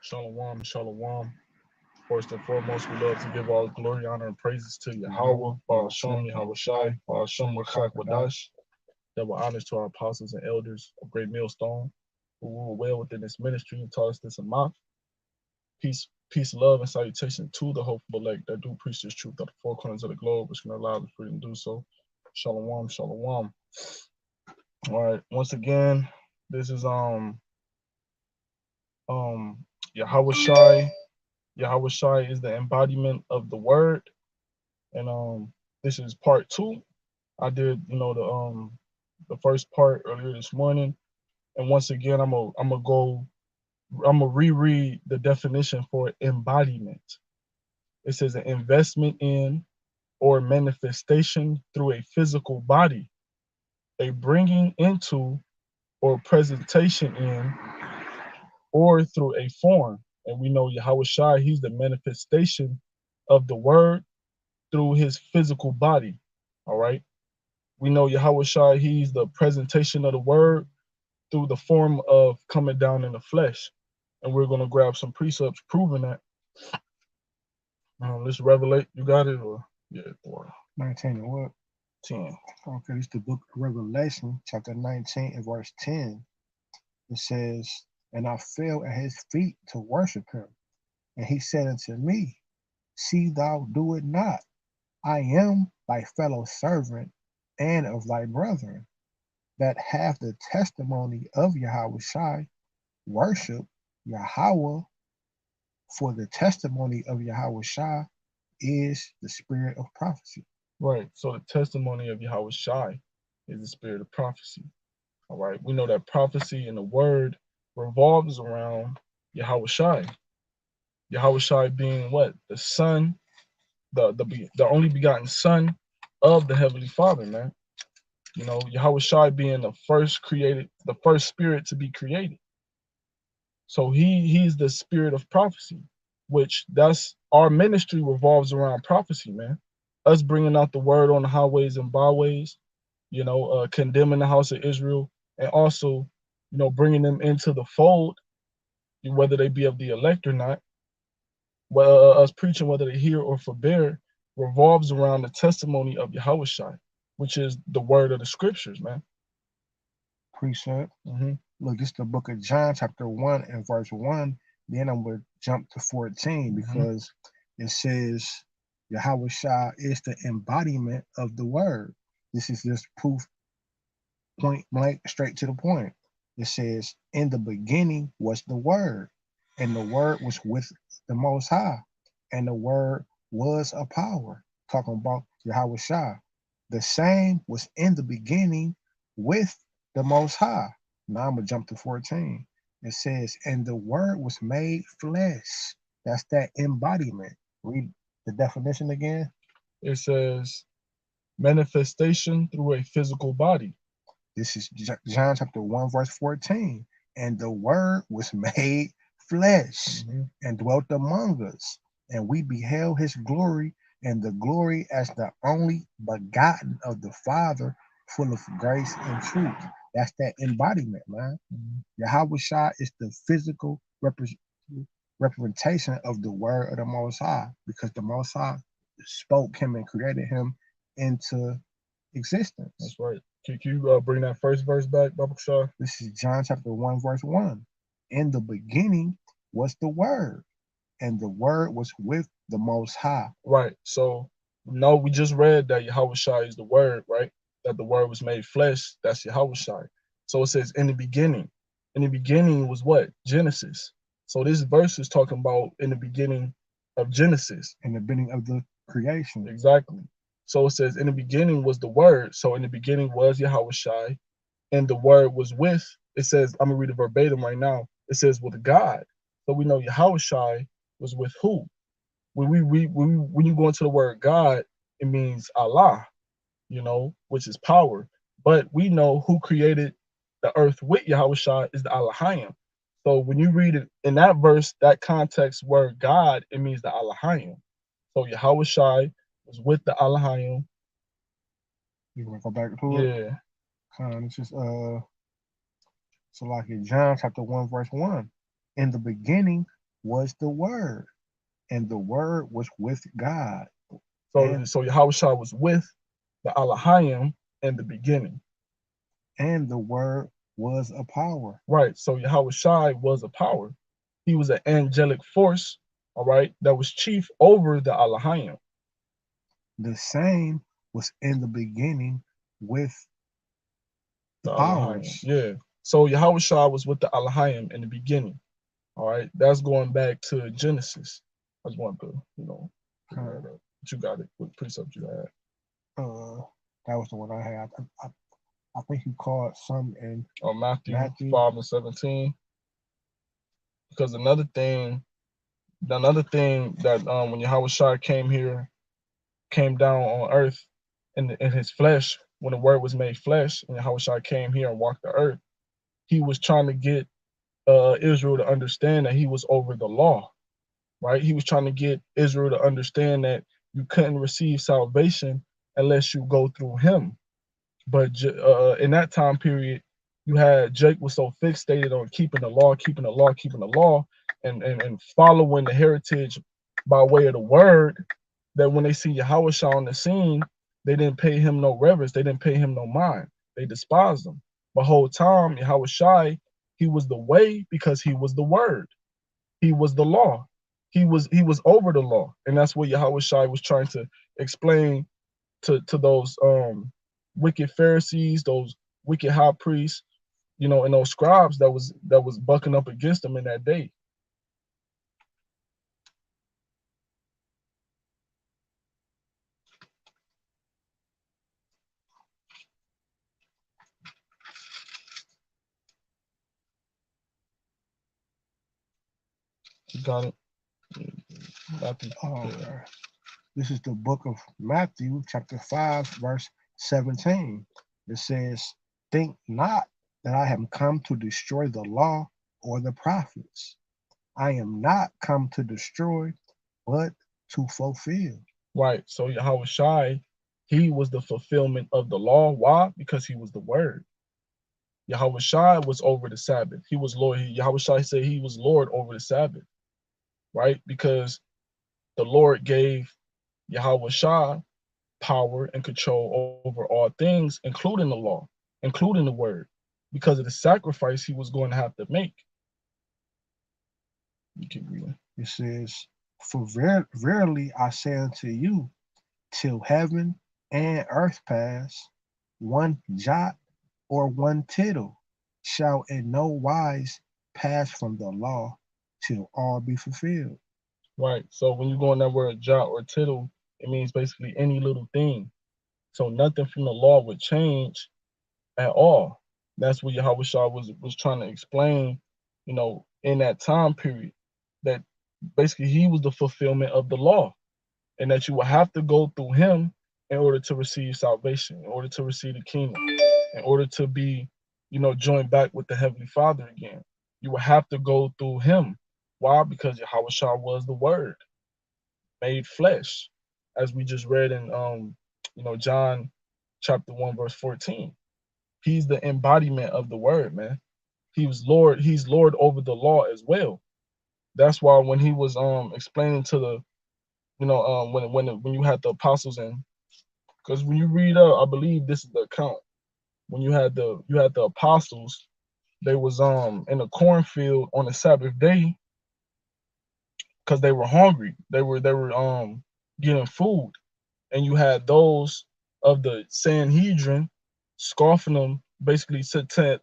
Shalom, shalom. First and foremost, we love to give all glory, honor, and praises to Yahweh, Ba'ashem, Yahawahshi, Ba'ashem, Rakak, Wadash. Double honors to our apostles and elders of Great Millstone, who rule well within this ministry and taught us this a month. Peace, love, and salutation to the hopeful elect that do preach this truth at the four corners of the globe, which can allow the freedom to do so. Shalom, shalom. All right, once again, this is um Yahawahshi. Yahawahshi is the embodiment of the word, and this is part two. I did the first part earlier this morning, and once again I'm gonna reread the definition for embodiment. It says an investment in or manifestation through a physical body, a bringing into or presentation in or through a form. And we know Yahawahshi, he's the manifestation of the word through his physical body. All right. We know Yahawahshi, he's the presentation of the word through the form of coming down in the flesh. And we're going to grab some precepts proving that. Let's revelate. You got it? Or yeah, boy. 19 and what? 10. Okay, it's the book of Revelation, chapter 19 and verse 10. It says, "And I fell at his feet to worship him. And he said unto me, See thou do it not. I am thy fellow servant and of thy brethren, that have the testimony of Yahawahshi. Worship Yahweh, for the testimony of Yahawahshi is the spirit of prophecy." Right. So the testimony of Yahawahshi is the spirit of prophecy. All right. We know that prophecy in the word revolves around Yahawahshi. Yahawahshi being what? The son, the only begotten son of the Heavenly Father, man. You know, Yahawahshi being the first spirit to be created. So he's the spirit of prophecy, which that's our ministry revolves around prophecy, man. Us bringing out the word on the highways and byways, condemning the house of Israel, and also, bringing them into the fold, whether they be of the elect or not. Well, us preaching, whether they hear or forbear, revolves around the testimony of Yahawahshi, which is the word of the scriptures, man. Precept. Mm-hmm. Look, this is the book of John, chapter 1 and verse 1. Then I'm going to jump to 14 because it says Yahawahshi is the embodiment of the word. This is just proof, point blank, straight to the point. It says, In the beginning was the word, and the word was with the Most High, and the word was a power. Talking about Yahawahshi. The same was in the beginning with the Most High. Now I'm going to jump to 14. It says, And the word was made flesh. That's that embodiment. Read the definition again. It says manifestation through a physical body. This is John chapter 1, verse 14. And the word was made flesh and dwelt among us. And we beheld his glory, and the glory as the only begotten of the Father, full of grace and truth. That's that embodiment, man. Yahawahshi is the physical representation of the word of the Most High, because the Most High spoke him and created him into existence. That's right. Can you bring that first verse back, Baba Shah? This is John chapter 1, verse 1. In the beginning was the word, and the word was with the Most High. Right. So, no, we just read that Yahawahshi is the word, right? That the word was made flesh. That's Yahawahshi. So it says in the beginning. In the beginning was what? Genesis. So this verse is talking about in the beginning of Genesis. In the beginning of the creation. Exactly. So it says in the beginning was the word. So in the beginning was Yahawahshi, and the word was with. It says, I'm gonna read it verbatim right now. It says with God. So we know Yahawahshi was with who? When you go into the word God, it means Allah, which is power. But we know who created the earth with Yahawahshi is the Elohim. So when you read it in that verse, that context word God, it means the Elohim. So Yahawahshi was with the Elohim. You want to go back to it? Yeah. It's just so like in John chapter 1, verse 1. In the beginning was the Word, and the Word was with God, So, and so Yahushua was with the Elohim in the beginning. and the Word was a power. Right. So Yahushua was a power. He was an angelic force, all right, that was chief over the Elohim. The same was in the beginning with the The Elohim. powers. Yeah. So Yahushua was with the Elohim in the beginning. All right. That's going back to Genesis. I just wanted to, bring Uh, that up. But you got it. What precept you had? uh, that was the one I had. I think you called some in Matthew Matthew. 5 and 17. Because another thing that when Yahushua came down on earth in his flesh, when the word was made flesh, and Yahushua came here and walked the earth, he was trying to get Israel to understand that he was over the law, right? He was trying to get Israel to understand that you couldn't receive salvation unless you go through him. But in that time period, you had Jake was so fixated on keeping the law, keeping the law, keeping the law, and following the heritage by way of the word, that when they see Yahushua on the scene, they didn't pay him no reverence, they didn't pay him no mind, they despised him. The whole time, Yahushua, he was the way because he was the word, he was the law, he was over the law, and that's what Yahushua was trying to explain to those wicked Pharisees, those wicked high priests, and those scribes that was bucking up against them in that day. You got it. Matthew, yeah. Okay. This is the book of Matthew, chapter 5, verse 17. It says, think not that I am come to destroy the law or the prophets. I am not come to destroy, but to fulfill. Right. So Yahushua, he was the fulfillment of the law. Why? Because he was the word. Yahushua was over the Sabbath. He was Lord. Yahushua said he was Lord over the Sabbath, right? Because the Lord gave Yahushua power and control over all things, including the law, including the word, because of the sacrifice he was going to have to make. You keep reading. It says, for verily I say unto you, till heaven and earth pass, one jot or one tittle shall in no wise pass from the law till all be fulfilled. Right. So when you go on that word jot or tittle, it means basically any little thing. So nothing from the law would change at all. That's what Yahushua was trying to explain, in that time period, that basically he was the fulfillment of the law, and that you will have to go through him in order to receive salvation, in order to receive the kingdom, in order to be, joined back with the Heavenly Father again. You will have to go through him. Why? Because Yahushua was the word made flesh, as we just read in John chapter 1, verse 14. He's the embodiment of the word, man. He's Lord over the law as well. That's why when he was explaining to the, when you had the apostles in, because when you read I believe this is the account, when you had the apostles, they was in a cornfield on the Sabbath day because they were hungry. They were getting food, and you had those of the Sanhedrin scoffing them, basically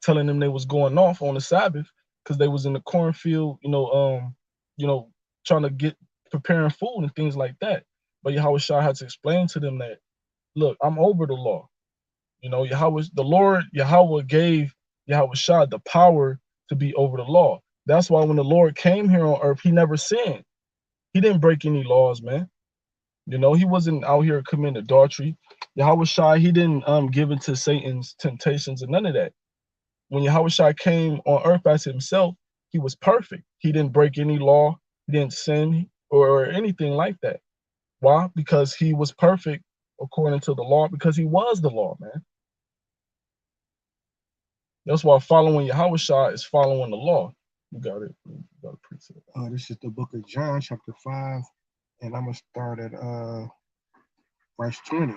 telling them they was going off on the Sabbath because they was in the cornfield, you know, trying to get preparing food and things like that. But Yahweh had to explain to them that, look, I'm over the law. The Lord Yahweh gave Yahweh the power to be over the law. That's why when the Lord came here on earth, he never sinned. He didn't break any laws, man. He wasn't out here committing adultery. Yahweh Shai, he didn't give into Satan's temptations and none of that. When Yahweh Shai came on earth as himself, he was perfect. He didn't break any law, he didn't sin or anything like that. Why? Because he was perfect according to the law, because he was the law, man. That's why following Yahweh Shai is following the law. You got it. got a precept. This is the book of John, chapter 5, and I'm gonna start at verse 20.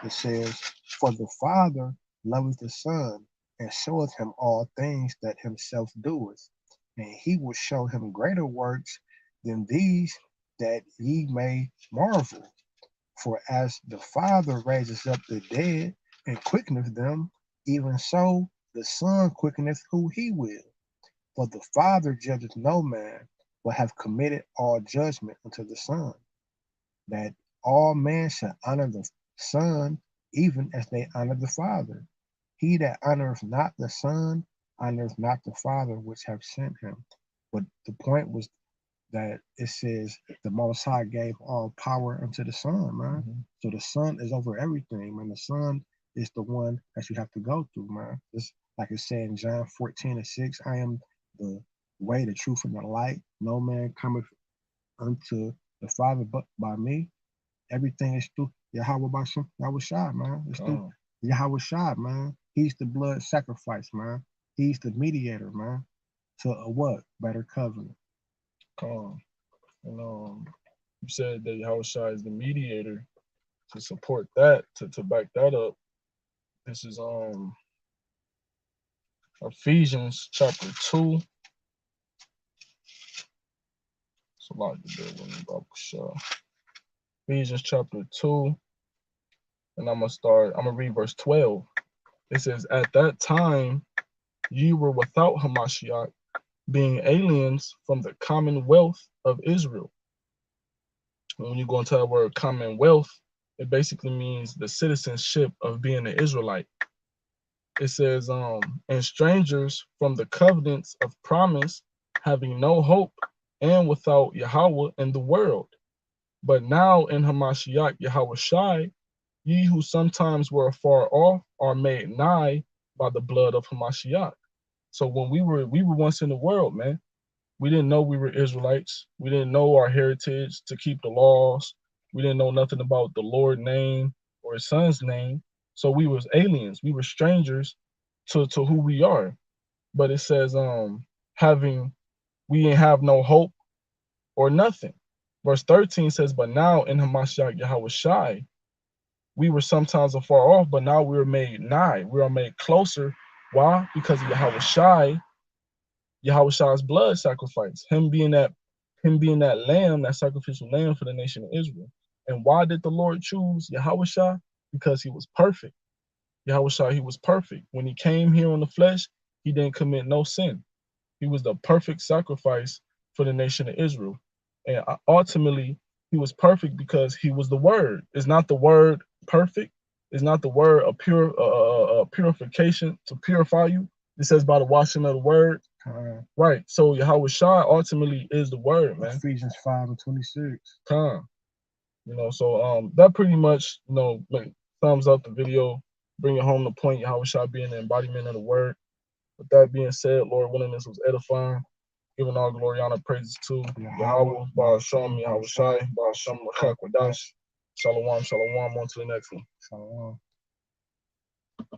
It says, "For the Father loveth the Son, and showeth him all things that himself doeth, and he will show him greater works than these, that ye may marvel. For as the Father raises up the dead and quickeneth them, even so the Son quickeneth who he will. For the Father judgeth no man, but hath committed all judgment unto the Son, that all men should honor the Son, even as they honor the Father. He that honoreth not the Son honoreth not the Father which hath sent him." But the point was that it says the Most High gave all power unto the Son, man. Mhm. So the Son is over everything, man. The Son is the one that you have to go through, man. It's like it said in John 14:6, "I am the way, the truth, and the light. No man cometh unto the Father but by me." Everything is through Yahawahshi, man. It's through Yahawahshi, man. He's the blood sacrifice, man. He's the mediator, man. To a what? Better covenant. Come. And you said that Yahushua is the mediator. To support that, to back that up, this is Ephesians chapter 2. It's a lot to do with Yahushua. Ephesians chapter 2, and I'm gonna read verse 12. It says, "At that time you were without Hamashiach, being aliens from the commonwealth of Israel." When you go into that word commonwealth, it basically means the citizenship of being an Israelite. It says, "and strangers from the covenants of promise, having no hope, and without Yahweh in the world. But now in Hamashiach Yahawashi, ye who sometimes were afar off are made nigh by the blood of Hamashiach." So when we were once in the world, man. We didn't know we were Israelites. We didn't know our heritage to keep the laws. We didn't know nothing about the Lord's name or his son's name. So we was aliens. We were strangers to who we are. But it says, having we ain't have no hope or nothing. Verse 13 says, "But now in Hamashiach Yahawashi, we were sometimes afar off, but now we are made nigh. We are made closer." Why? Because of Yahawashi, Yahweh's blood sacrifice, him being that lamb, that sacrificial lamb for the nation of Israel. And why did the Lord choose Yahweh? Because he was perfect. Yahweh, he was perfect. When he came here on the flesh, he didn't commit no sin. He was the perfect sacrifice for the nation of Israel. And ultimately, he was perfect because he was the word. Is not the word perfect? Is not the word a purification to purify you? It says by the washing of the word. Right. So Yahweh Shai ultimately is the word, man. Ephesians 5:26. Come. So that pretty much, like, thumbs up the video, bring it home the point, Yahweh Shai being the embodiment of the word. With that being said, Lord willing, this was edifying. Giving all glory, honor, praises to Yahweh, Baal Shem, Yahweh Shai, Baal Shem, Lachak Wadash. Shalom, shalom, on to the next one. Shalom.